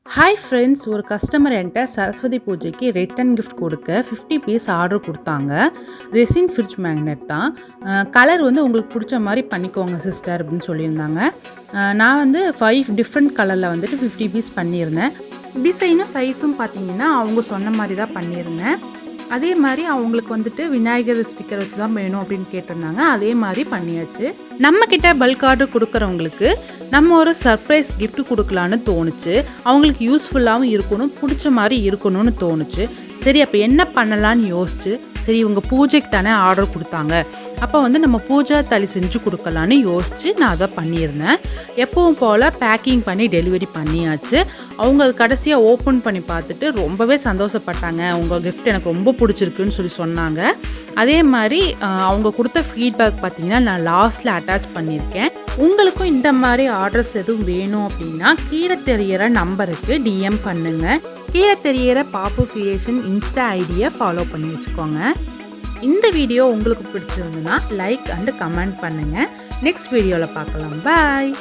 Hi friends, ஒரு customer என்கிட்ட சரஸ்வதி பூஜைக்கு ரிட்டன் கிஃப்ட் கொடுக்க 50 பீஸ் ஆர்டர் கொடுத்தாங்க. ரெசின் ஃப்ரிட்ஜ் மேக்னெட் தான். கலர் வந்து உங்களுக்கு பிடிச்ச மாதிரி பண்ணிக்கோங்க சிஸ்டர் அப்படின்னு சொல்லியிருந்தாங்க. நான் வந்து 5 டிஃப்ரெண்ட் கலரில் வந்துட்டு 50 பீஸ் பண்ணியிருந்தேன். டிசைனும் சைஸும் பார்த்தீங்கன்னா அவங்க சொன்ன மாதிரி தான் பண்ணியிருந்தேன். அதே மாதிரி அவங்களுக்கு வந்துட்டு விநாயகர் ஸ்டிக்கர் வச்சு தான் வேணும் அப்படின்னு கேட்டிருந்தாங்க. அதே மாதிரி பண்ணியாச்சு. நம்மக்கிட்ட பல்க் ஆர்டர் கொடுக்குறவங்களுக்கு நம்ம ஒரு சர்ப்ரைஸ் கிஃப்ட் கொடுக்கலான்னு தோணுச்சு. அவங்களுக்கு யூஸ்ஃபுல்லாகவும் இருக்கணும், பிடிச்ச மாதிரி இருக்கணும்னு தோணுச்சு. சரி, அப்போ என்ன பண்ணலான்னு யோசிச்சு, சரி இவங்க பூஜைக்கு தானே ஆர்டர் கொடுத்தாங்க, அப்போ வந்து நம்ம பூஜை தளி செஞ்சு கொடுக்கலான்னு யோசித்து நான் அதை பண்ணியிருந்தேன். எப்பவும் போல் பேக்கிங் பண்ணி டெலிவரி பண்ணியாச்சு. அவங்க அது கடைசியாக ஓப்பன் பண்ணி பார்த்துட்டு ரொம்பவே சந்தோஷப்பட்டாங்க. உங்கள் கிஃப்ட் எனக்கு ரொம்ப பிடிச்சிருக்குன்னு சொல்லி சொன்னாங்க. அதே மாதிரி அவங்க கொடுத்த ஃபீட்பேக் பார்த்தீங்கன்னா நான் லாஸ்ட்டில் அட்டாச் பண்ணியிருக்கேன். உங்களுக்கும் இந்த மாதிரி ஆர்டர்ஸ் எதுவும் வேணும் அப்படின்னா கீழே தெரிகிற நம்பருக்கு டிஎம் பண்ணுங்கள். கீழே தெரிகிற பாப்பு கிரியேஷன் இன்ஸ்டா ஐடியை ஃபாலோ பண்ணி வச்சுக்கோங்க. இந்த வீடியோ உங்களுக்கு பிடிச்சிருந்துன்னா லைக் அண்ட் கமெண்ட் பண்ணுங்கள். நெக்ஸ்ட் வீடியோவில் பார்க்கலாம். பாய்.